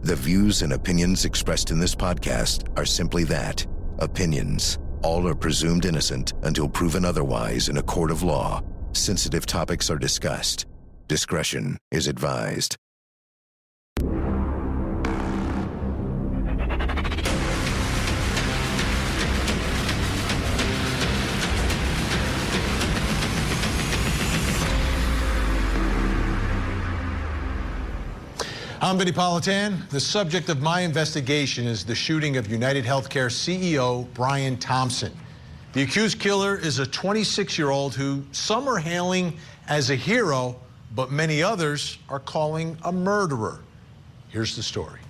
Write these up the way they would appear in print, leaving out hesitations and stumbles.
The views and opinions expressed in this podcast are simply that, opinions. All are presumed innocent until proven otherwise in a court of law. Sensitive topics are discussed. Discretion is advised. I'm Vinnie Politan. The subject of my investigation is the shooting of United Healthcare CEO Brian Thompson. The accused killer is a 26-year-old who some are hailing as a hero, but many others are calling a murderer. Here's the story.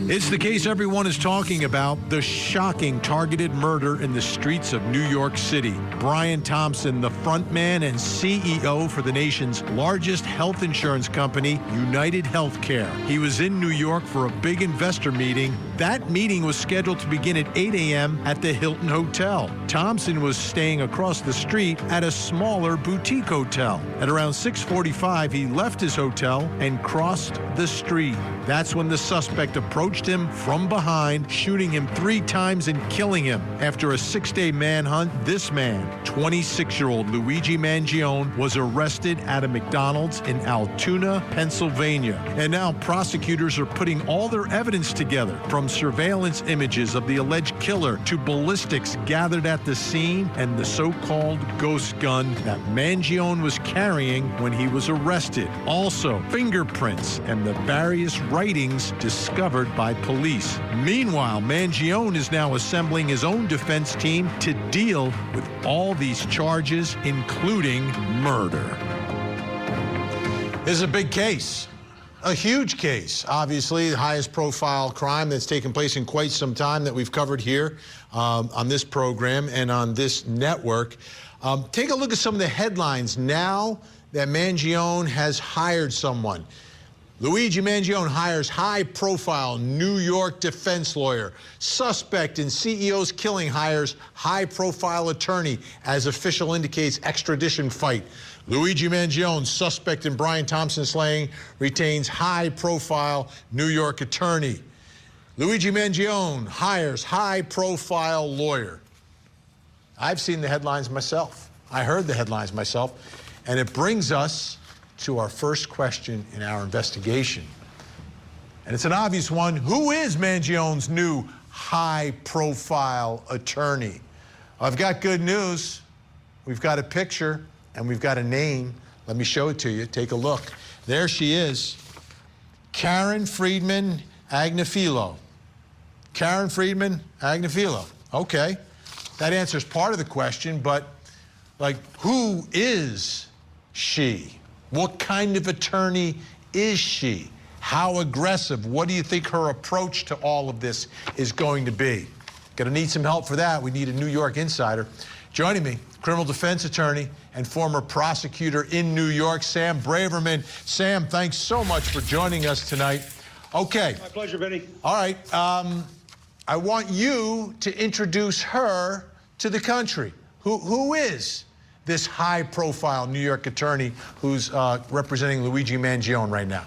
It's the case everyone is talking about, the shocking targeted murder in the streets of New York City. Brian Thompson, the frontman and CEO for the nation's largest health insurance company, United Healthcare. He was in New York for a big investor meeting. That meeting was scheduled to begin at 8 a.m. at the Hilton Hotel. Thompson was staying across the street at a smaller boutique hotel. At around 6:45, he left his hotel and crossed the street. That's when the suspect approached him from behind, shooting him 3 times and killing him. After a 6-day manhunt, this man, 26-year-old Luigi Mangione, was arrested at a McDonald's in Altoona, Pennsylvania. And now prosecutors are putting all their evidence together, from surveillance images of the alleged killer to ballistics gathered at the scene and the so-called ghost gun that Mangione was carrying when he was arrested. Also, fingerprints and the various writings discovered by police. Meanwhile, Mangione is now assembling his own defense team to deal with all these charges, including murder. This is a big case. A huge case, obviously, the highest profile crime that's taken place in quite some time that we've covered here on this program and on this network. Take a look at some of the headlines now that Mangione has hired someone. Luigi Mangione hires high-profile New York defense lawyer. Suspect in CEO's killing hires high-profile attorney, as official indicates extradition fight. Luigi Mangione, suspect in Brian Thompson slaying, retains high-profile New York attorney. Luigi Mangione hires high-profile lawyer. I've seen the headlines myself. I heard the headlines myself. And it brings us to our first question in our investigation. And it's an obvious one. Who is Mangione's new high-profile attorney? I've got good news. We've got a picture and we've got a name. Let me show it to you. Take a look. There she is. Karen Friedman Agnifilo. Karen Friedman Agnifilo. Okay. That answers part of the question, but like, who is she? What kind of attorney is she? How aggressive? What do you think her approach to all of this is going to be? Gonna need some help for that. We need a New York insider. Joining me, criminal defense attorney and former prosecutor in New York, Sam Braverman. Sam, thanks so much for joining us tonight. Okay. My pleasure, Vinny. All right. I want you to introduce her to the country. Who is this high-profile New York attorney who's representing Luigi Mangione right now?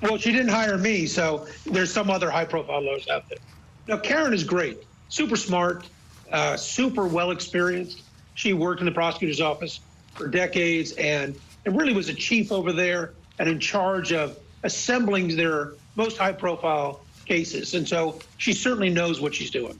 Well, she didn't hire me, so there's some other high-profile lawyers out there. Now, Karen is great, super smart, super well-experienced. She worked in the prosecutor's office for decades and really was a chief over there and in charge of assembling their most high-profile cases. And so she certainly knows what she's doing.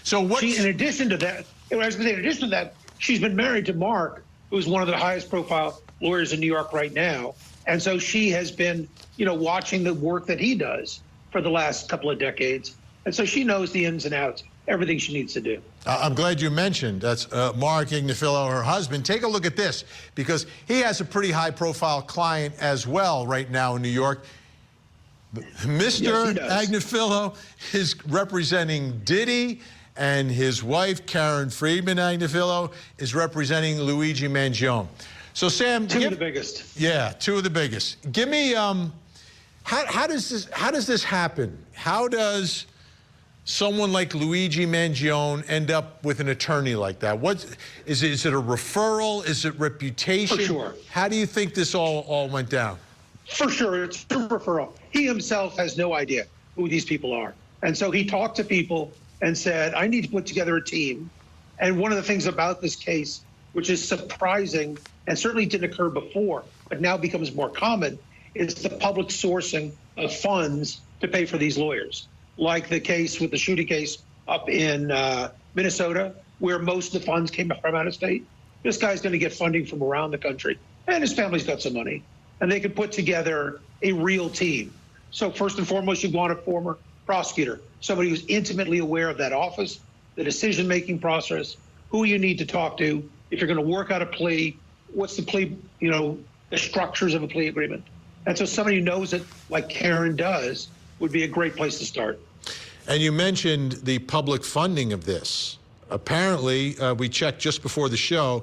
So what? In addition to that, she's been married to Mark, who's one of the highest profile lawyers in New York right now. And so she has been, watching the work that he does for the last couple of decades. And so she knows the ins and outs, everything she needs to do. I'm glad you mentioned that's Mark Agnifilo, her husband. Take a look at this, because he has a pretty high profile client as well right now in New York. Mr. Agnifilo is representing Diddy, and his wife, Karen Friedman Agnifilo, is representing Luigi Mangione. So, Sam, two of the biggest. Yeah, 2 of the biggest. Give me how does this happen? How does someone like Luigi Mangione end up with an attorney like that? What is it? Is it a referral? Is it reputation? For sure. How do you think this all went down? For sure, it's a referral. He himself has no idea who these people are. And so he talked to people and said, I need to put together a team. And one of the things about this case, which is surprising and certainly didn't occur before, but now becomes more common, is the public sourcing of funds to pay for these lawyers. Like the case with the shooting case up in Minnesota, where most of the funds came from out of state. This guy's going to get funding from around the country, and his family's got some money, and they can put together a real team. So first and foremost, you want a former prosecutor, somebody who's intimately aware of that office, the decision-making process, who you need to talk to. If you're going to work out a plea, what's the plea, the structures of a plea agreement. And so somebody who knows it, like Karen does, would be a great place to start. And you mentioned the public funding of this. Apparently, we checked just before the show,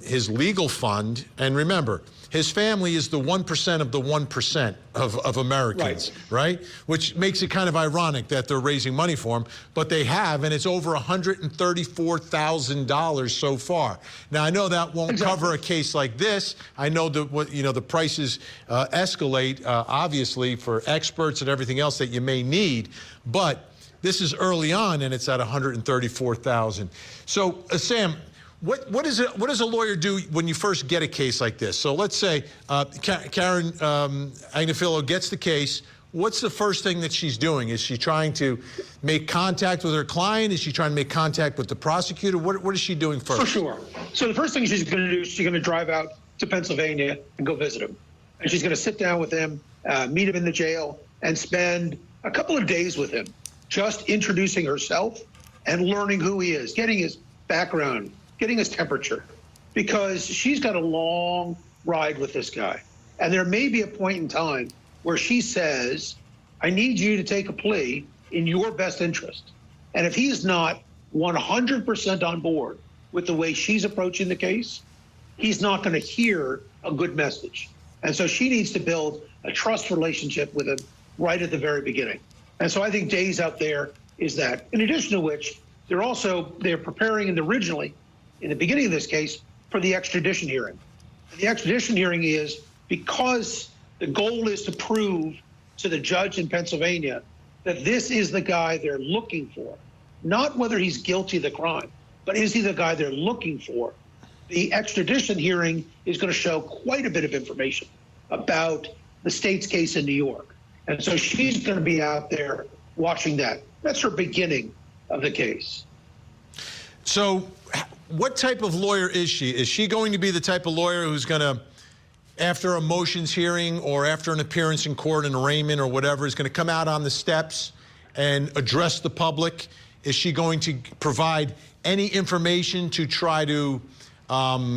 his legal fund, and remember, his family is the 1% of the 1% of Americans, right? Which makes it kind of ironic that they're raising money for him, but they have, and it's over $134,000 so far. Now, I know that won't cover a case like this. I know that the prices escalate, obviously, for experts and everything else that you may need, but this is early on, and it's at $134,000. So, Sam, what does a lawyer do when you first get a case like this? So let's say Karen Agnifilo gets the case. What's the first thing that she's doing? Is she trying to make contact with her client? Is she trying to make contact with the prosecutor? What is she doing first? For sure. So the first thing she's going to do is she's going to drive out to Pennsylvania and go visit him. And she's going to sit down with him, meet him in the jail, and spend a couple of days with him, just introducing herself and learning who he is, getting his background, getting his temperature, because she's got a long ride with this guy. And there may be a point in time where she says, I need you to take a plea in your best interest. And if he's not 100% on board with the way she's approaching the case, he's not going to hear a good message. And so she needs to build a trust relationship with him right at the very beginning. And so I think days out there is that. In addition to which, they're preparing originally, in the beginning of this case, for the extradition hearing. And the extradition hearing is because the goal is to prove to the judge in Pennsylvania that this is the guy they're looking for, not whether he's guilty of the crime, but is he the guy they're looking for. The extradition hearing is going to show quite a bit of information about the state's case in New York. And so she's going to be out there watching that. That's her beginning of the case. So what type of lawyer is she? Is she going to be the type of lawyer who's going to, after a motions hearing or after an appearance in court, an arraignment or whatever, is going to come out on the steps and address the public? Is she going to provide any information to try to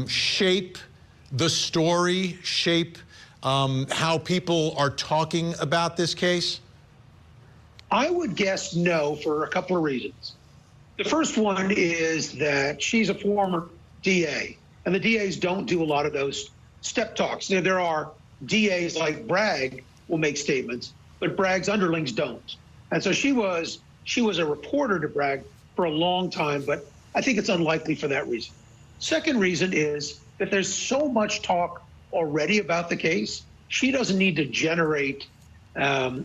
shape the story, shape how people are talking about this case? I would guess no, for a couple of reasons. The first one is that she's a former DA, and the DAs don't do a lot of those step talks. There are DAs like Bragg will make statements, but Bragg's underlings don't. And so she was a reporter to Bragg for a long time, but I think it's unlikely for that reason. Second reason is that there's so much talk already about the case. She doesn't need to generate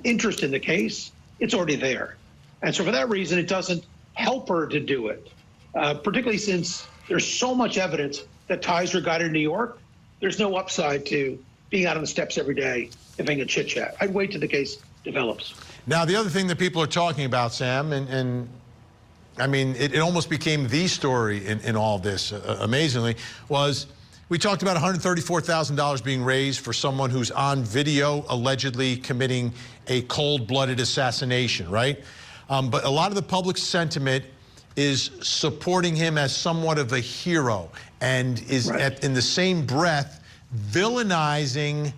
interest in the case. It's already there. And so for that reason, it doesn't help her to do it, particularly since there's so much evidence that ties her guy to New York. There's no upside to being out on the steps every day and having a chit chat. I'd wait till the case develops. Now, the other thing that people are talking about, Sam, and I mean, it almost became the story in all this, amazingly, was we talked about $134,000 being raised for someone who's on video allegedly committing a cold-blooded assassination, right? But a lot of the public sentiment is supporting him as somewhat of a hero and is in the same breath villainizing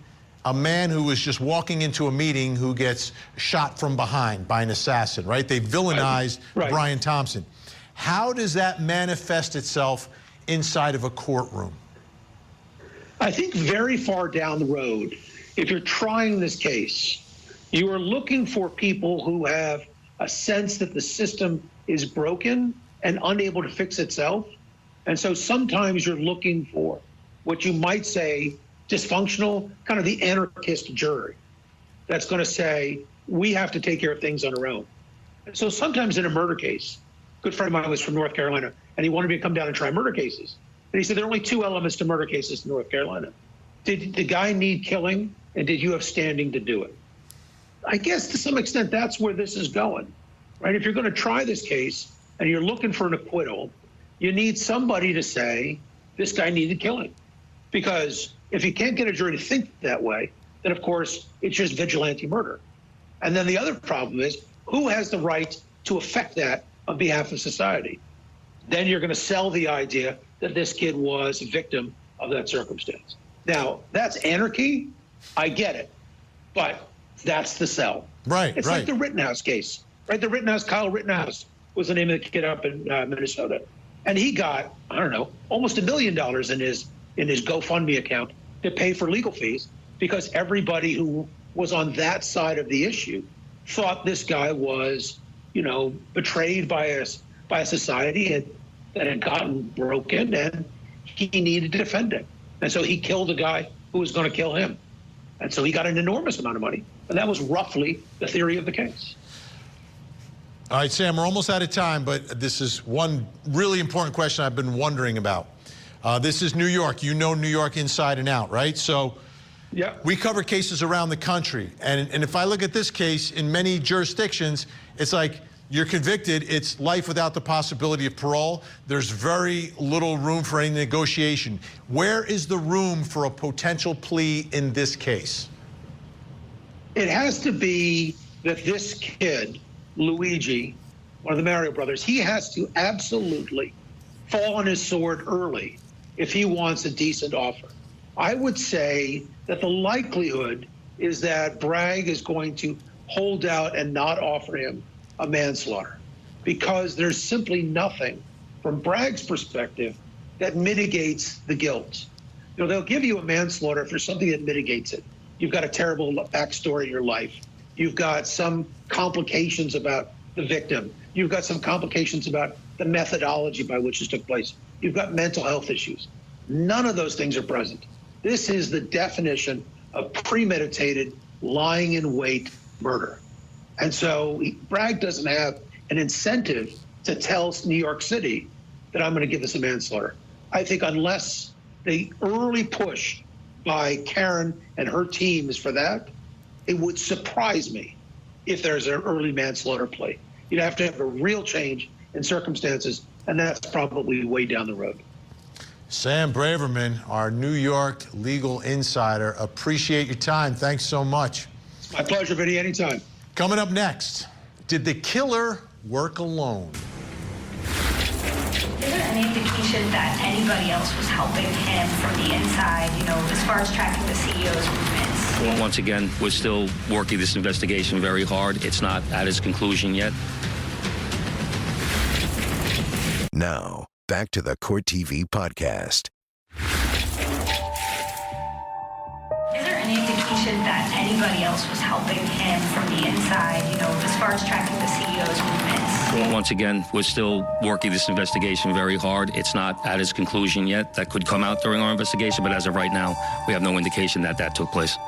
a man who was just walking into a meeting who gets shot from behind by an assassin, right? They villainized Brian Thompson. How does that manifest itself inside of a courtroom? I think very far down the road, if you're trying this case, you are looking for people who have a sense that the system is broken and unable to fix itself. And so sometimes you're looking for what you might say dysfunctional, kind of the anarchist jury that's going to say, we have to take care of things on our own. And so sometimes in a murder case, a good friend of mine was from North Carolina, and he wanted me to come down and try murder cases. And he said, there are only two elements to murder cases in North Carolina. Did the guy need killing, and did you have standing to do it? I guess to some extent, that's where this is going, right? If you're going to try this case and you're looking for an acquittal, you need somebody to say, this guy needed killing. Because if you can't get a jury to think that way, then of course, it's just vigilante murder. And then the other problem is, who has the right to affect that on behalf of society? Then you're going to sell the idea that this kid was a victim of that circumstance. Now, that's anarchy. I get it. But that's the sell. Right, It's like the Rittenhouse case, right? The Rittenhouse, Kyle Rittenhouse was the name of the kid up in Minnesota. And he got, I don't know, almost $1 million in his GoFundMe account to pay for legal fees because everybody who was on that side of the issue thought this guy was, you know, betrayed by a society that had gotten broken, and he needed to defend it. And so he killed a guy who was going to kill him. And so he got an enormous amount of money. And that was roughly the theory of the case. All right, Sam, we're almost out of time, but this is one really important question I've been wondering about. This is New York. You know New York inside and out, right? So yeah, we cover cases around the country. And if I look at this case, in many jurisdictions, it's like you're convicted, it's life without the possibility of parole. There's very little room for any negotiation. Where is the room for a potential plea in this case? It has to be that this kid, Luigi, one of the Mario brothers, he has to absolutely fall on his sword early if he wants a decent offer. I would say that the likelihood is that Bragg is going to hold out and not offer him a manslaughter because there's simply nothing from Bragg's perspective that mitigates the guilt. You know, they'll give you a manslaughter for something that mitigates it. You've got a terrible backstory in your life. You've got some complications about the victim. You've got some complications about the methodology by which this took place. You've got mental health issues. None of those things are present. This is the definition of premeditated, lying in wait murder. And so Bragg doesn't have an incentive to tell New York City that I'm going to give this a manslaughter. I think unless the early push by Karen and her team is for that, it would surprise me if there's an early manslaughter plea. You'd have to have a real change in circumstances, and that's probably way down the road. Sam Braverman, our New York legal insider, appreciate your time. Thanks so much. It's my pleasure, Vinnie, anytime. Coming up next, did the killer work alone? Is there any indication that anybody else was helping him from the inside, you know, as far as tracking the CEO's movements? Well, once again, we're still working this investigation very hard. It's not at its conclusion yet. Now, back to the Court TV podcast. Is there any indication that anybody else was helping him from the inside, you know, as far as tracking the CEO's movements? Well, once again, we're still working this investigation very hard. It's not at its conclusion yet. That could come out during our investigation, but as of right now, we have no indication that that took place.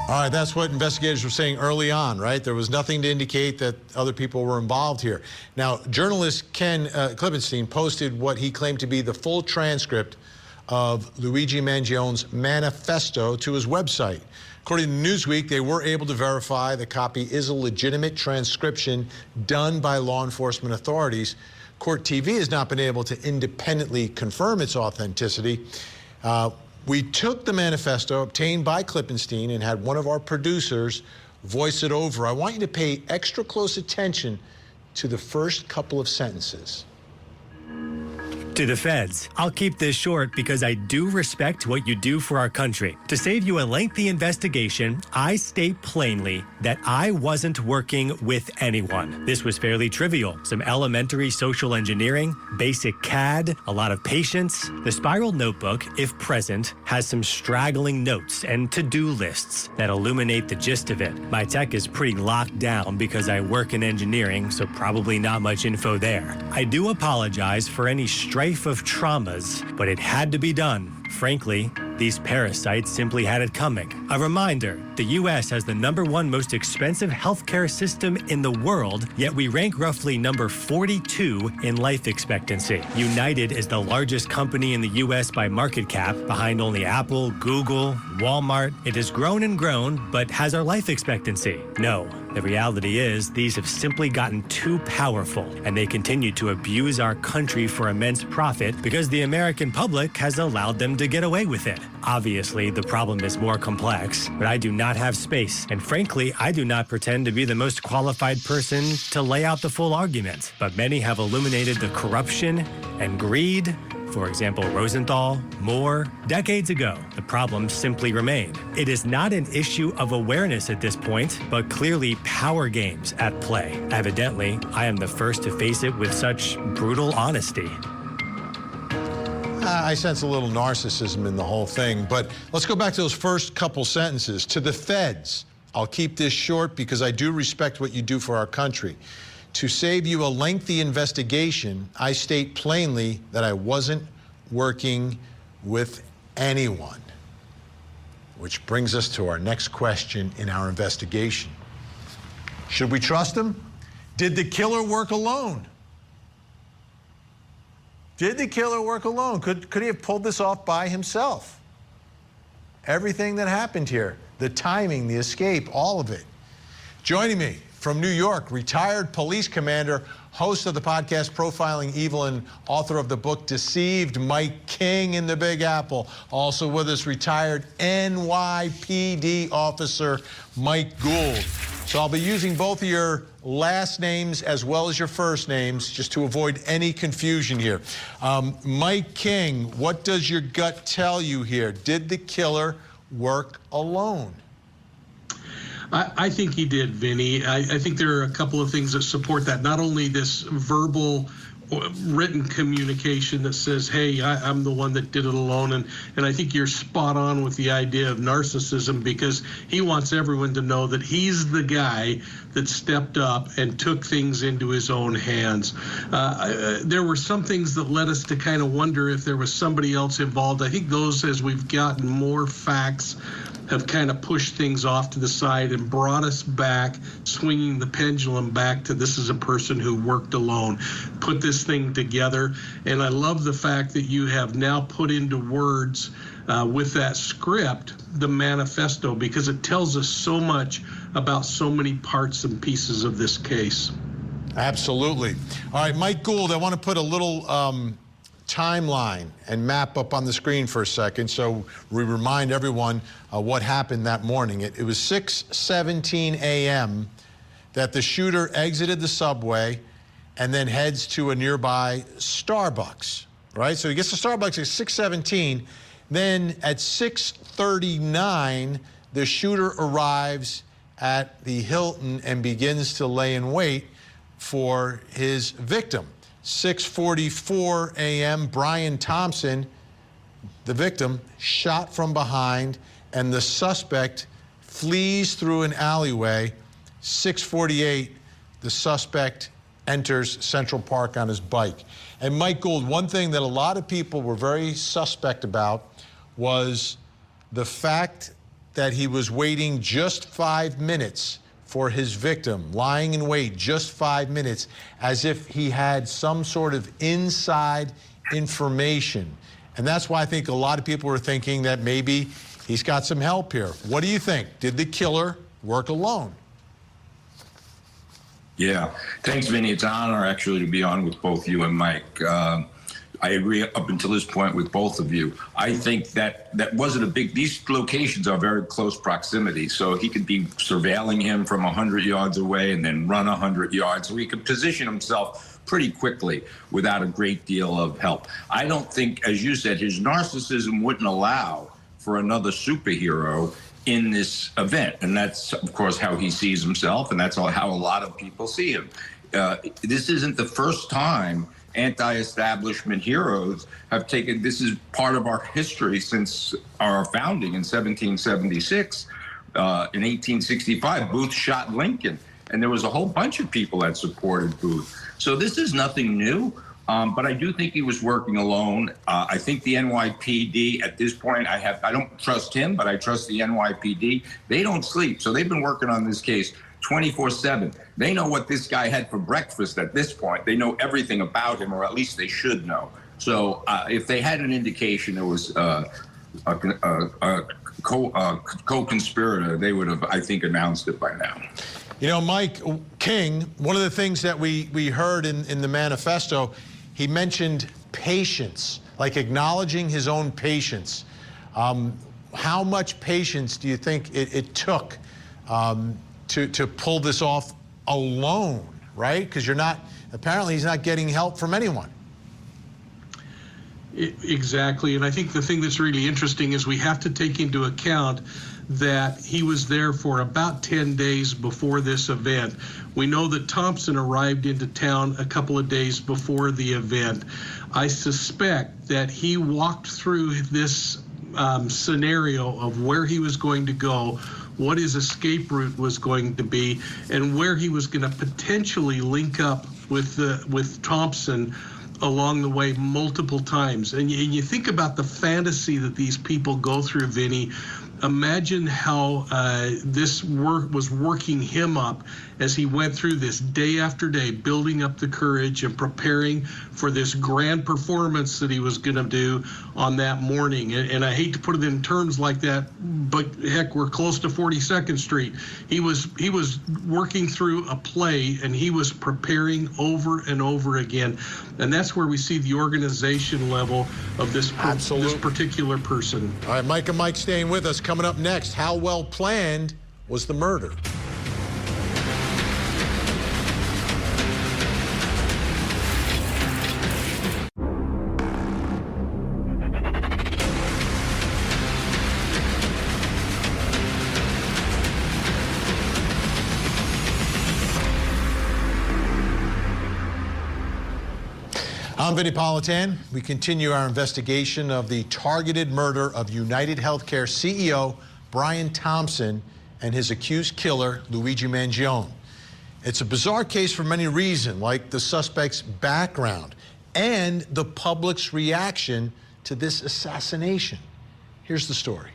All right, that's what investigators were saying early on, right? There was nothing to indicate that other people were involved here. Now, journalist Ken Klippenstein posted what he claimed to be the full transcript of Luigi Mangione's manifesto to his website. According to Newsweek, they were able to verify the copy is a legitimate transcription done by law enforcement authorities. Court TV has not been able to independently confirm its authenticity. We took the manifesto obtained by Klippenstein and had one of our producers voice it over. I want you to pay extra close attention to the first couple of sentences. To the feds, I'll keep this short because I do respect what you do for our country. To save you a lengthy investigation, I state plainly that I wasn't working with anyone. This was fairly trivial. Some elementary social engineering, basic CAD, a lot of patience. The spiral notebook, if present, has some straggling notes and to-do lists that illuminate the gist of it. My tech is pretty locked down because I work in engineering, so probably not much info there. I do apologize for any strife of traumas, but it had to be done Frankly, these parasites simply had it coming. A reminder, the U.S. has the #1 most expensive healthcare system in the world, yet we rank roughly number 42 in life expectancy. United is the largest company in the U.S. by market cap, behind only Apple, Google, Walmart. It has grown and grown, but has our life expectancy? No. The reality is, these have simply gotten too powerful, and they continue to abuse our country for immense profit because the American public has allowed them to get away with it. Obviously, the problem is more complex, but I do not have space, and frankly, I do not pretend to be the most qualified person to lay out the full argument. But many have illuminated the corruption and greed. For example, Rosenthal, Moore, decades ago. The problems simply remain. It is not an issue of awareness at this point, but clearly power games at play. Evidently, I am the first to face it with such brutal honesty. I sense a little narcissism in the whole thing, but let's go back to those first couple sentences. To the feds, I'll keep this short because I do respect what you do for our country. To save you a lengthy investigation, I state plainly that I wasn't working with anyone. Which brings us to our next question in our investigation. Should we trust him? Did the killer work alone? Did the killer work alone? Could he have pulled this off by himself? Everything that happened here, the timing, the escape, all of it. Joining me from New York, retired police commander, host of the podcast Profiling Evil, and author of the book Deceived, Mike King in the Big Apple. Also with us, retired NYPD officer Mike Gould. So I'll be using both of your last names as well as your first names just to avoid any confusion here. Mike King, what does your gut tell you here? Did the killer work alone? I think he did, Vinny. I think there are a couple of things that support that. Not only this verbal, written communication that says, hey, I'm the one that did it alone. And I think you're spot on with the idea of narcissism, because he wants everyone to know that he's the guy that stepped up and took things into his own hands. There were some things that led us to kind of wonder if there was somebody else involved. I think those, as we've gotten more facts, have kind of pushed things off to the side and brought us back, swinging the pendulum back to this is a person who worked alone, put this thing together. And I love the fact that you have now put into words with that script the manifesto, because it tells us so much about so many parts and pieces of this case. Absolutely. All right, Mike Gould, I want to put a little timeline and map up on the screen for a second so we remind everyone what happened that morning. It was 6:17 a.m. that the shooter exited the subway and then heads to a nearby Starbucks, right? So he gets to Starbucks at 6:17. Then at 6:39, the shooter arrives at the Hilton and begins to lay in wait for his victim. 6:44 a.m., Brian Thompson, the victim, shot from behind, and the suspect flees through an alleyway. 6:48, the suspect enters Central Park on his bike. And Mike Gould, one thing that a lot of people were very suspect about was the fact that he was waiting just 5 minutes for his victim, lying in wait just 5 minutes, as if he had some sort of inside information. And that's why I think a lot of people were thinking that maybe he's got some help here. What do you think? Did the killer work alone? Yeah, thanks, Vinny. It's an honor, actually, to be on with both you and Mike. I agree up until this point with both of you. I think that wasn't a big, these locations are very close proximity, so he could be surveilling him from 100 yards away and then run 100 yards, so he could position himself pretty quickly without a great deal of help. I don't think, as you said, his narcissism wouldn't allow for another superhero in this event, and that's, of course, how he sees himself, and that's how a lot of people see him. This isn't the first time anti-establishment heroes have taken, this is part of our history since our founding in 1776. In 1865, Booth shot Lincoln, and there was a whole bunch of people that supported Booth. So this is nothing new. But I do think he was working alone. I think the NYPD at this point, I don't trust him, but I trust the NYPD. They don't sleep. So they've been working on this case 24/7. They know what this guy had for breakfast at this point. They know everything about him, or at least they should know. So if they had an indication it was a co-conspirator, they would have, I think, announced it by now. You know, Mike King, one of the things that we heard in the manifesto, he mentioned patience, like acknowledging his own patience. How much patience do you think it took to pull this off alone, right? Because apparently he's not getting help from anyone. Exactly, and I think the thing that's really interesting is we have to take into account that he was there for about 10 days before this event. We know that Thompson arrived into town a couple of days before the event. I suspect that he walked through this scenario of where he was going to go, what his escape route was going to be, and where he was going to potentially link up with Thompson along the way multiple times. And you think about the fantasy that these people go through, Vinny. Imagine how this was working him up as he went through this day after day, building up the courage and preparing for this grand performance that he was going to do on that morning. And I hate to put it in terms like that, but heck, we're close to 42nd Street. He was working through a play, and he was preparing over and over again. And that's where we see the organization level of this particular person. All right, Mike and Mike staying with us. Coming up next, how well planned was the murder? I'm Vinnie Politan. We continue our investigation of the targeted murder of United Healthcare CEO Brian Thompson and his accused killer, Luigi Mangione. It's a bizarre case for many reasons, like the suspect's background and the public's reaction to this assassination. Here's the story.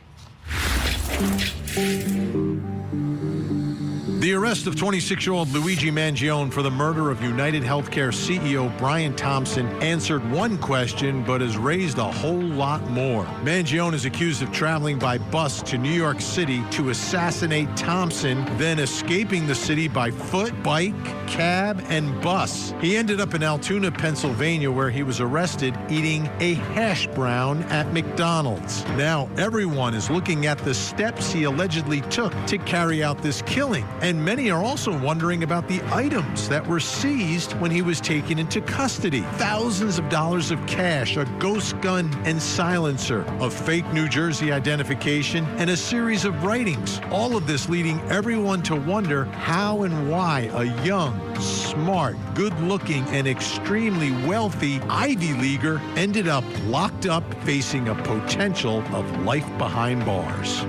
The arrest of 26-year-old Luigi Mangione for the murder of United Healthcare CEO Brian Thompson answered one question, but has raised a whole lot more. Mangione is accused of traveling by bus to New York City to assassinate Thompson, then escaping the city by foot, bike, cab, and bus. He ended up in Altoona, Pennsylvania, where he was arrested eating a hash brown at McDonald's. Now everyone is looking at the steps he allegedly took to carry out this killing. And many are also wondering about the items that were seized when he was taken into custody. Thousands of dollars of cash, a ghost gun and silencer, a fake New Jersey identification, and a series of writings. All of this leading everyone to wonder how and why a young, smart, good-looking, and extremely wealthy Ivy Leaguer ended up locked up facing a potential of life behind bars.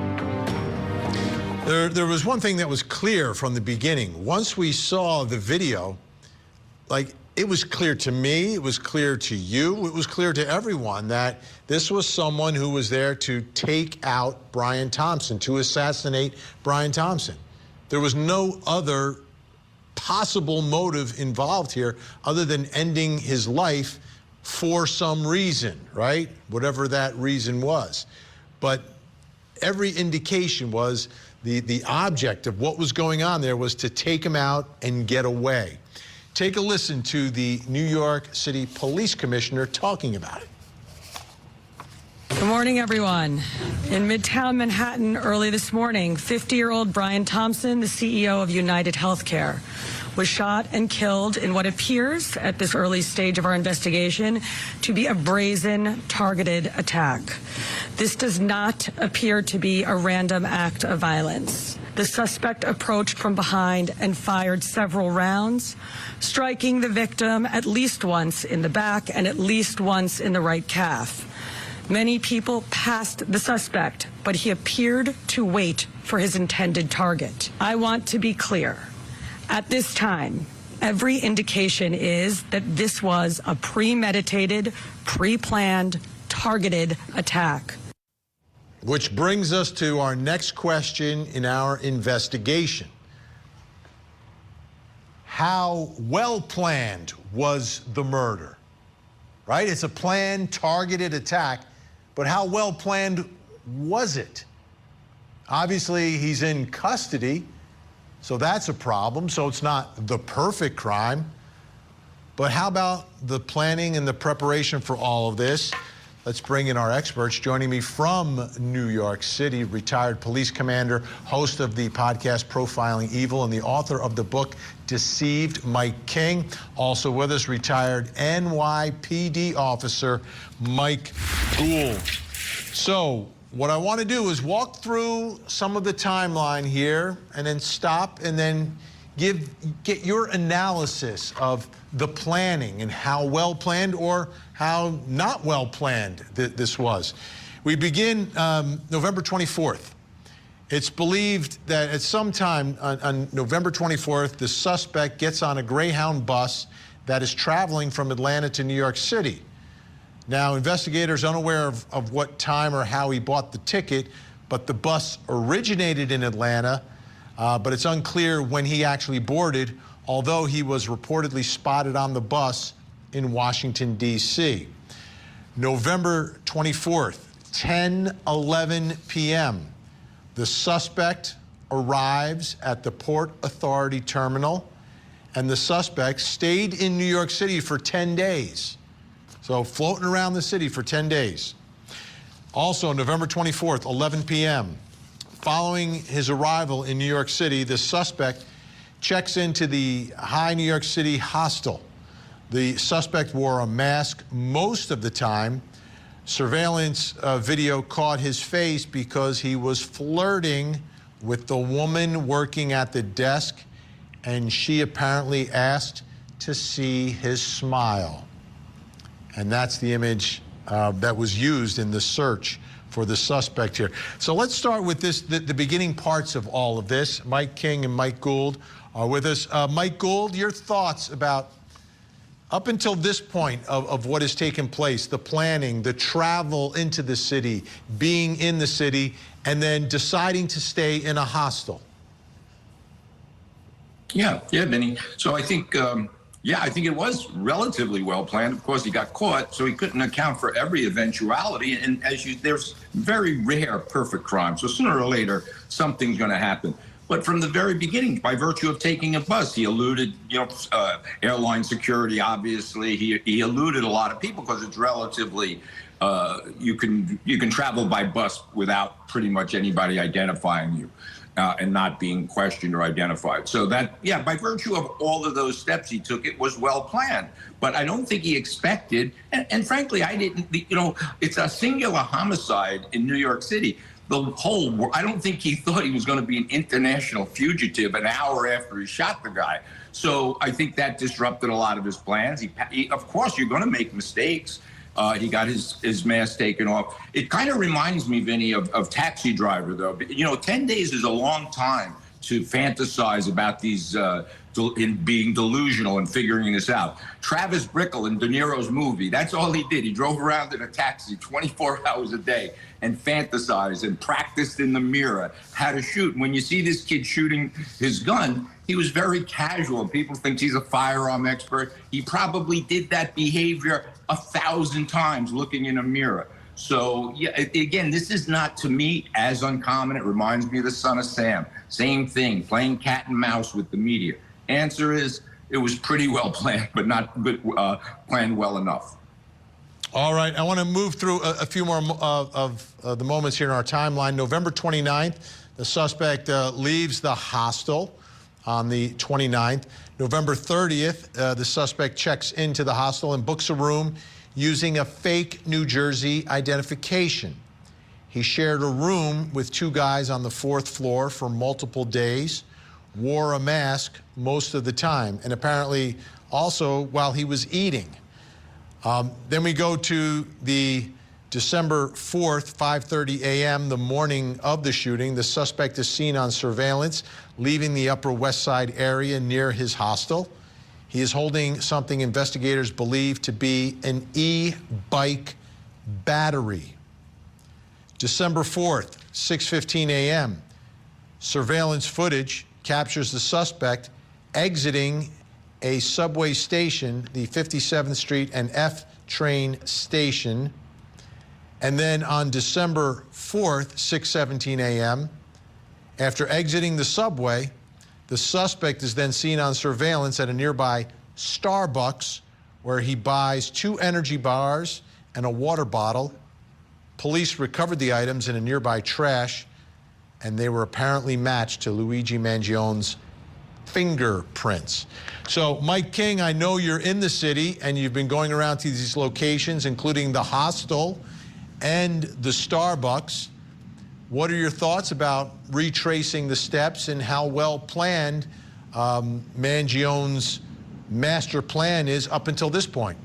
There was one thing that was clear from the beginning. Once we saw the video, like, it was clear to me, it was clear to you, it was clear to everyone that this was someone who was there to take out Brian Thompson, to assassinate Brian Thompson. There was no other possible motive involved here other than ending his life for some reason, right? Whatever that reason was. But every indication was the object of what was going on there was to take him out and get away. Take a listen to the New York City Police Commissioner talking about it. Good morning, everyone. In Midtown Manhattan early this morning, 50-year-old Brian Thompson, the CEO of United Healthcare, was shot and killed in what appears, at this early stage of our investigation, to be a brazen, targeted attack. This does not appear to be a random act of violence. The suspect approached from behind and fired several rounds, striking the victim at least once in the back and at least once in the right calf. Many people passed the suspect, but he appeared to wait for his intended target. I want to be clear. At this time, Every indication is that this was a premeditated, pre-planned, targeted attack. Which brings us to our next question in our investigation. How well planned was the murder? Right? It's a planned, targeted attack, but how well planned was it? Obviously, he's in custody, so that's a problem. So it's not the perfect crime. But how about the planning and the preparation for all of this? Let's bring in our experts. Joining me from New York City, retired police commander, host of the podcast Profiling Evil, and the author of the book Deceived, Mike King. Also with us, retired NYPD officer Mike Gould. So what I want to do is walk through some of the timeline here and then stop and then get your analysis of the planning and how well planned or how not well planned this was. We begin November 24th. It's believed that at some time on November 24th, the suspect gets on a Greyhound bus that is traveling from Atlanta to New York City. Now, investigators unaware of what time or how he bought the ticket, but the bus originated in Atlanta, but it's unclear when he actually boarded, although he was reportedly spotted on the bus in Washington, D.C. November 24th, 10:11 p.m., the suspect arrives at the Port Authority terminal, and the suspect stayed in New York City for 10 days. So floating around the city for 10 days. Also, November 24th, 11 p.m., following his arrival in New York City, the suspect checks into the High New York City hostel. The suspect wore a mask most of the time. Surveillance video caught his face because he was flirting with the woman working at the desk, and she apparently asked to see his smile. And that's the image that was used in the search for the suspect here. So let's start with this, the beginning parts of all of this. Mike King and Mike Gould are with us. Mike Gould, your thoughts about up until this point of what has taken place, the planning, the travel into the city, being in the city, and then deciding to stay in a hostel. Yeah, Vinnie. So I think, I think it was relatively well planned. Of course, he got caught, so he couldn't account for every eventuality. And there's very rare perfect crime. So sooner or later, something's going to happen. But from the very beginning, by virtue of taking a bus, he eluded, airline security. Obviously, he eluded a lot of people because it's relatively you can travel by bus without pretty much anybody identifying you. And not being questioned or identified. So that, by virtue of all of those steps he took, it was well planned. But I don't think he expected, and frankly, I didn't, it's a singular homicide in New York City. I don't think he thought he was going to be an international fugitive an hour after he shot the guy. So I think that disrupted a lot of his plans. He of course, you're going to make mistakes. He got his mask taken off. It kind of reminds me, Vinny, of Taxi Driver, though. 10 days is a long time to fantasize about these in being delusional and figuring this out. Travis Bickle in De Niro's movie, that's all he did. He drove around in a taxi 24 hours a day and fantasized and practiced in the mirror how to shoot. When you see this kid shooting his gun, he was very casual. People think he's a firearm expert. He probably did that behavior 1,000 times looking in a mirror. So, again, this is not, to me, as uncommon. It reminds me of The Son of Sam. Same thing, playing cat and mouse with the media. Answer is, it was pretty well planned, but not planned well enough. All right, I want to move through a few more of the moments here in our timeline. November 29th, the suspect leaves the hostel on the 29th. November 30th, the suspect checks into the hostel and books a room using a fake New Jersey identification. He shared a room with two guys on the 4th floor for multiple days, wore a mask most of the time, and apparently also while he was eating. Then we go to the December 4th, 5:30 a.m., the morning of the shooting. The suspect is seen on surveillance leaving the Upper West Side area near his hostel. He is holding something investigators believe to be an e-bike battery. December 4th, 6:15 a.m., surveillance footage captures the suspect exiting a subway station, the 57th Street and F train station. And then on December 4th, 6:17 a.m., after exiting the subway, the suspect is then seen on surveillance at a nearby Starbucks where he buys 2 energy bars and a water bottle. Police recovered the items in a nearby trash, and they were apparently matched to Luigi Mangione's fingerprints. So, Mike King, I know you're in the city and you've been going around to these locations, including the hostel and the Starbucks. What are your thoughts about retracing the steps and how well planned Mangione's master plan is up until this point?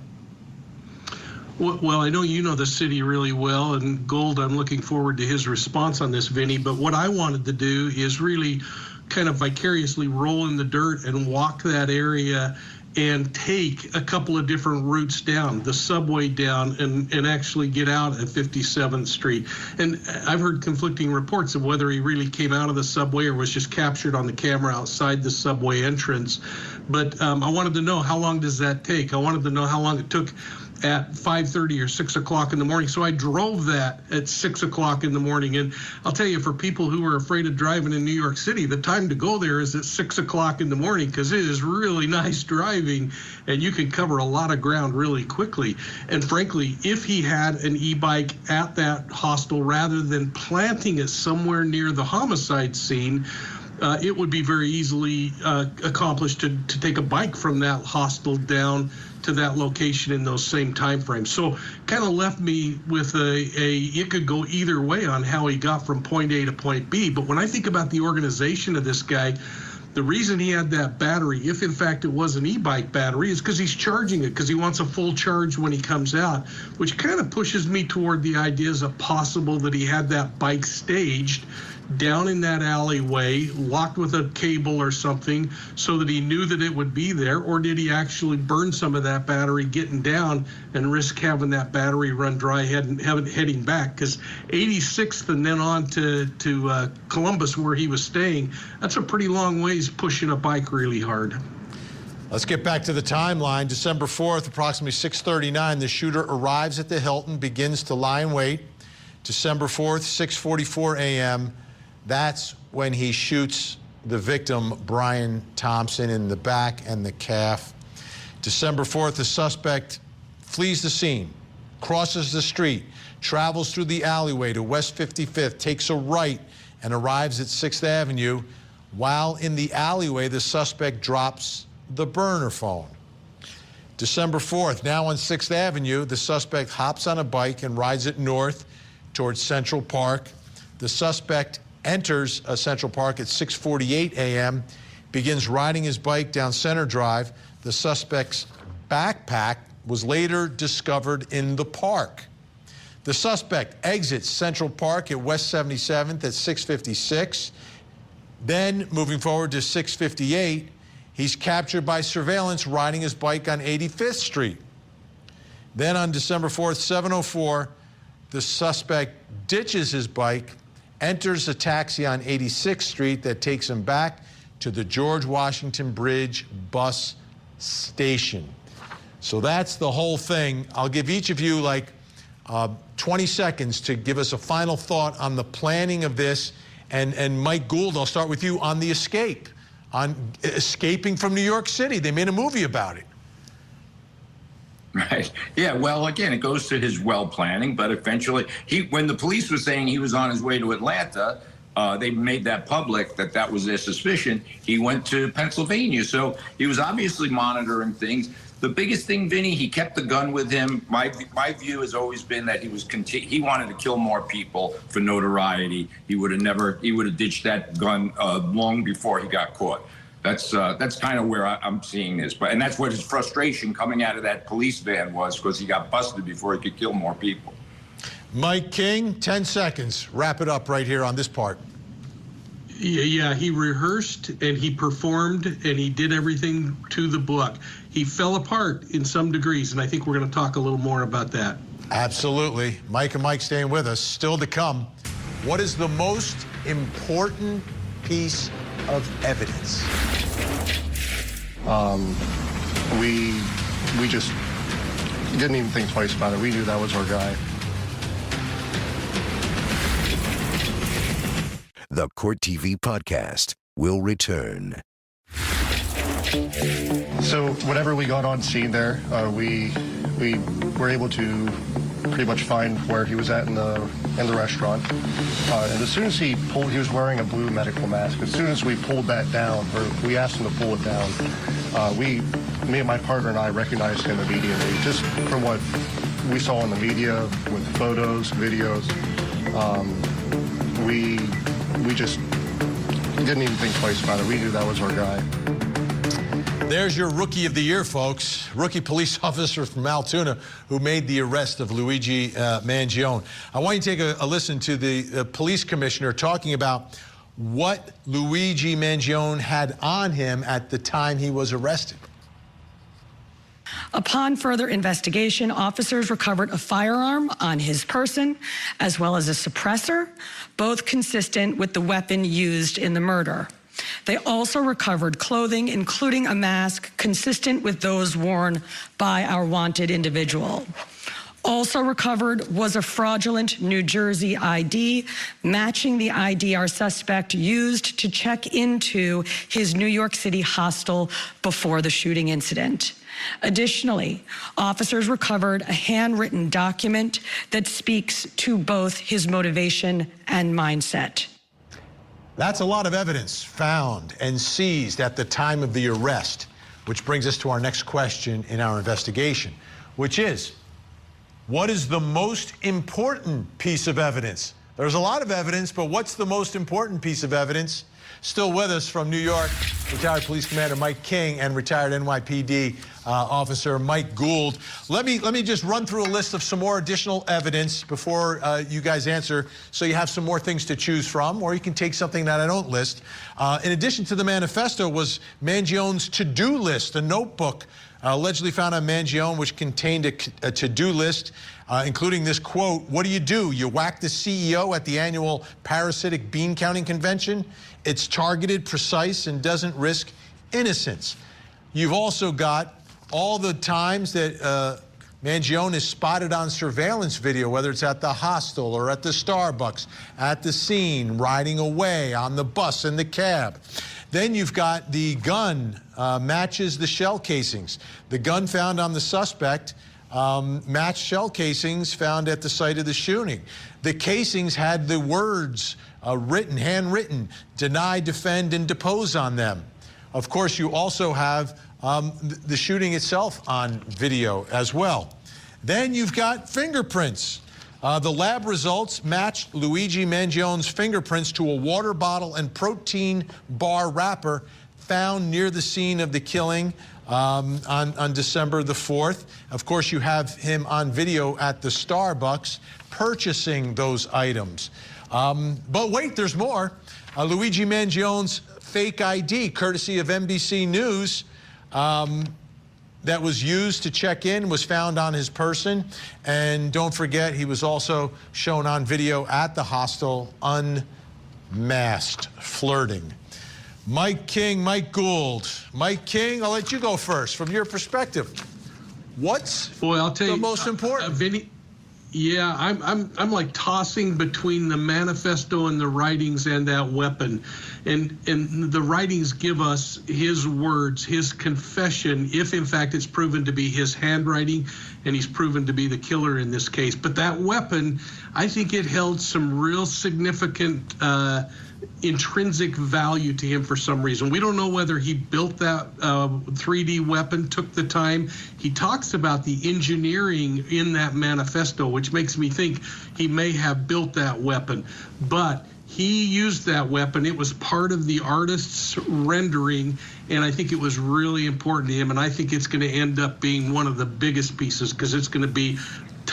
Well, I know you know the city really well, and Gold, I'm looking forward to his response on this, Vinny. But what I wanted to do is really kind of vicariously roll in the dirt and walk that area and take a couple of different routes down, the subway down, and actually get out at 57th Street. And I've heard conflicting reports of whether he really came out of the subway or was just captured on the camera outside the subway entrance. But I wanted to know, how long does that take? I wanted to know how long it took at 5:30 or 6 o'clock in the morning. So I drove that at 6 o'clock in the morning. And I'll tell you, for people who are afraid of driving in New York City, the time to go there is at 6 o'clock in the morning, because it is really nice driving and you can cover a lot of ground really quickly. And frankly, if he had an e-bike at that hostel rather than planting it somewhere near the homicide scene, it would be very easily accomplished to take a bike from that hostel down to that location in those same time frames. So kind of left me with it could go either way on how he got from point A to point B. But when I think about the organization of this guy, the reason he had that battery, if in fact it was an e-bike battery, is because he's charging it, because he wants a full charge when he comes out, which kind of pushes me toward the idea, is it possible that he had that bike staged down in that alleyway, locked with a cable or something, so that he knew that it would be there? Or did he actually burn some of that battery getting down and risk having that battery run dry heading back? Because 86th and then on to Columbus, where he was staying, that's a pretty long ways pushing a bike really hard. Let's get back to the timeline. December 4th, approximately 6:39, the shooter arrives at the Hilton, begins to lie in wait. December 4th, 6:44 a.m., that's when he shoots the victim, Brian Thompson, in the back and the calf. December 4th, the suspect flees the scene, crosses the street, travels through the alleyway to West 55th, takes a right, and arrives at 6th Avenue. While in the alleyway, the suspect drops the burner phone. December 4th, now on 6th Avenue, the suspect hops on a bike and rides it north towards Central Park. The suspect enters Central Park at 6:48 a.m., begins riding his bike down Center Drive. The suspect's backpack was later discovered in the park. The suspect exits Central Park at West 77th at 6:56. Then, moving forward to 6:58, he's captured by surveillance riding his bike on 85th Street. Then on December 4th, 7:04, the suspect ditches his bike, enters a taxi on 86th Street that takes him back to the George Washington Bridge bus station. So that's the whole thing. I'll give each of you like 20 seconds to give us a final thought on the planning of this. And Mike Gould, I'll start with you on the escape, on escaping from New York City. They made a movie about it. Right. Yeah. Well, again, it goes to his well planning, but eventually when the police were saying he was on his way to Atlanta, they made that public that was their suspicion. He went to Pennsylvania. So he was obviously monitoring things. The biggest thing, Vinny, he kept the gun with him. My view has always been that he wanted to kill more people for notoriety. He would have ditched that gun long before he got caught. That's kind of where I'm seeing this. And that's what his frustration coming out of that police van was, because he got busted before he could kill more people. Mike King, 10 seconds. Wrap it up right here on this part. Yeah, he rehearsed and he performed and he did everything to the book. He fell apart in some degrees, and I think we're going to talk a little more about that. Absolutely. Mike and Mike staying with us. Still to come. What is the most important piece of evidence? We just didn't even think twice about it. We knew that was our guy. The Court TV podcast will return. So whenever we got on scene there, we were able to pretty much find where he was at in the restaurant. And as soon as he was wearing a blue medical mask. As soon as we pulled that down, or we asked him to pull it down, me and my partner and I recognized him immediately, just from what we saw in the media with photos, videos. We just didn't even think twice about it. We knew that was our guy. There's your Rookie of the Year, folks. Rookie police officer from Altoona who made the arrest of Luigi Mangione. I want you to take a listen to the police commissioner talking about what Luigi Mangione had on him at the time he was arrested. Upon further investigation, officers recovered a firearm on his person, as well as a suppressor, both consistent with the weapon used in the murder. They also recovered clothing, including a mask consistent with those worn by our wanted individual. Also recovered was a fraudulent New Jersey ID, matching the ID our suspect used to check into his New York City hostel before the shooting incident. Additionally, officers recovered a handwritten document that speaks to both his motivation and mindset. That's a lot of evidence found and seized at the time of the arrest, which brings us to our next question in our investigation, which is, what is the most important piece of evidence? There's a lot of evidence, but what's the most important piece of evidence? Still with us from New York, retired police commander Mike King and retired NYPD officer Mike Gould. Let me just run through a list of some more additional evidence before you guys answer, so you have some more things to choose from, or you can take something that I don't list. In addition to the manifesto was Mangione's to-do list, a notebook allegedly found on Mangione, which contained a to-do list, including this quote: "What do? You whack the CEO at the annual parasitic bean counting convention? It's targeted, precise, and doesn't risk innocence." You've also got all the times that Mangione is spotted on surveillance video, whether it's at the hostel or at the Starbucks, at the scene, riding away, on the bus, in the cab. Then you've got the gun matches the shell casings. The gun found on the suspect matched shell casings found at the site of the shooting. The casings had the words handwritten, deny, defend, and depose on them. Of course, you also have the shooting itself on video as well. Then you've got fingerprints. The lab results matched Luigi Mangione's fingerprints to a water bottle and protein bar wrapper found near the scene of the killing on December the 4th. Of course, you have him on video at the Starbucks purchasing those items. But wait, there's more. Luigi Mangione's fake ID, courtesy of NBC News, that was used to check in, was found on his person. And don't forget, he was also shown on video at the hostel, unmasked, flirting. Mike King, Mike Gould. Mike King, I'll let you go first. From your perspective, what's the most important? Vinnie, yeah, I'm like tossing between the manifesto and the writings and that weapon. And the writings give us his words, his confession, if in fact it's proven to be his handwriting and he's proven to be the killer in this case. But that weapon, I think it held some real significant intrinsic value to him for some reason. We don't know whether he built that 3D weapon, took the time. He talks about the engineering in that manifesto, which makes me think he may have built that weapon. But he used that weapon. It was part of the artist's rendering, and I think it was really important to him, and I think it's going to end up being one of the biggest pieces because it's going to be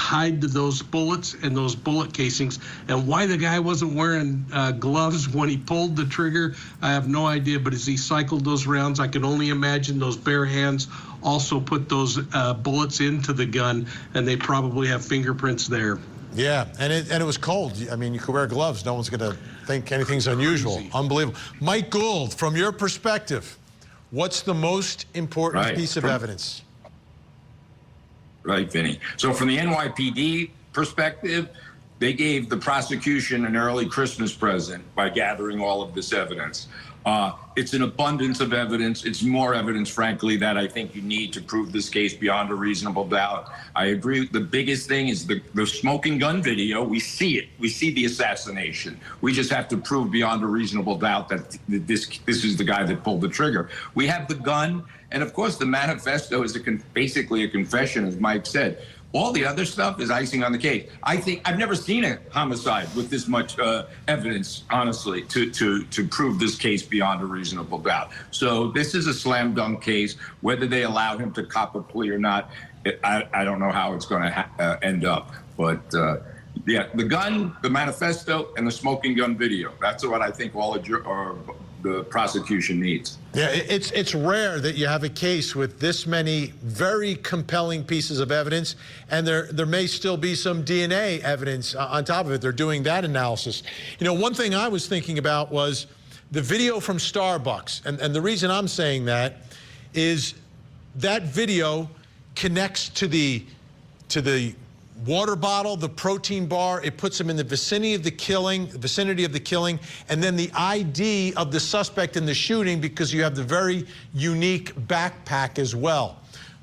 tied to those bullets and those bullet casings. And why the guy wasn't wearing gloves when he pulled the trigger, I have no idea. But as he cycled those rounds, I can only imagine those bare hands also put those bullets into the gun, and they probably have fingerprints there. Yeah, and it was cold. I mean, you could wear gloves. No one's going to think anything's unusual. Crazy. Unbelievable. Mike Gould, from your perspective, what's the most important piece of evidence? Right, Vinny. So from the NYPD perspective, they gave the prosecution an early Christmas present by gathering all of this evidence. It's an abundance of evidence. It's more evidence, frankly, that I think you need to prove this case beyond a reasonable doubt. I agree. The biggest thing is the smoking gun video. We see it. We see the assassination. We just have to prove beyond a reasonable doubt that this is the guy that pulled the trigger. We have the gun. And of course, the manifesto is basically a confession, as Mike said. All the other stuff is icing on the cake. I think I've never seen a homicide with this much evidence, honestly, to prove this case beyond a reasonable doubt. So this is a slam dunk case. Whether they allow him to cop a plea or not, I don't know how it's going to end up. But yeah, the gun, the manifesto, and the smoking gun video. That's what I think all the prosecution needs. Yeah, it's rare that you have a case with this many very compelling pieces of evidence, and there may still be some DNA evidence on top of it. They're doing that analysis. You know, one thing I was thinking about was the video from Starbucks, and the reason I'm saying that is that video connects to the water bottle, the protein bar. It puts him in the vicinity of the killing, and then the ID of the suspect in the shooting, because you have the very unique backpack as well.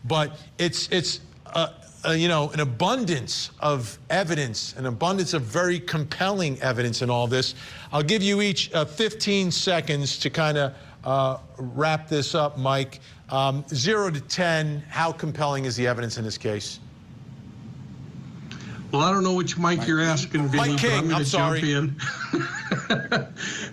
But it's you know, an abundance of evidence, an abundance of very compelling evidence in all this. I'll give you each 15 seconds to kind of wrap this up, Mike. 0 to 10, how compelling is the evidence in this case? Well, I don't know which Mike you're asking, Vinny, Mike King, but I'm going to jump sorry. in.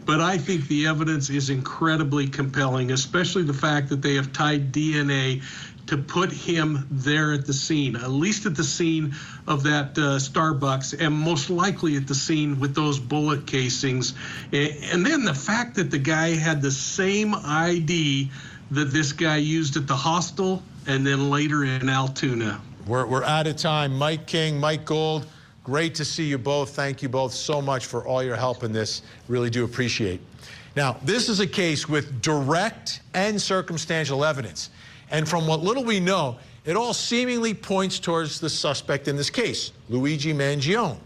But I think the evidence is incredibly compelling, especially the fact that they have tied DNA to put him there at the scene, at least at the scene of that Starbucks, and most likely at the scene with those bullet casings. And then the fact that the guy had the same ID that this guy used at the hostel and then later in Altoona. We're out of time. Mike King, Mike Gould, great to see you both. Thank you both so much for all your help in this. Really do appreciate. Now, this is a case with direct and circumstantial evidence. And from what little we know, it all seemingly points towards the suspect in this case, Luigi Mangione.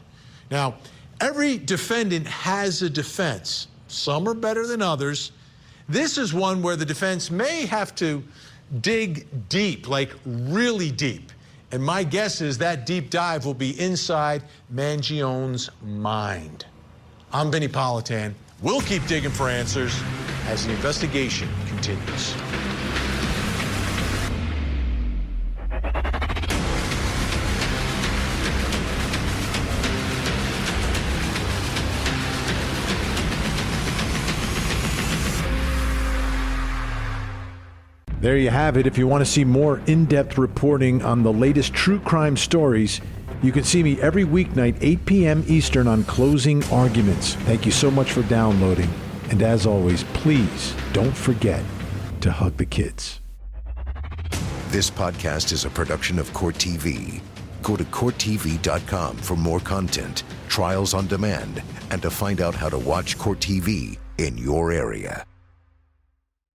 Now, every defendant has a defense. Some are better than others. This is one where the defense may have to dig deep, like really deep. And my guess is that deep dive will be inside Mangione's mind. I'm Vinnie Politan. We'll keep digging for answers as the investigation continues. There you have it. If you want to see more in-depth reporting on the latest true crime stories, you can see me every weeknight, 8 p.m. Eastern on Closing Arguments. Thank you so much for downloading. And as always, please don't forget to hug the kids. This podcast is a production of Court TV. Go to CourtTV.com for more content, trials on demand, and to find out how to watch Court TV in your area.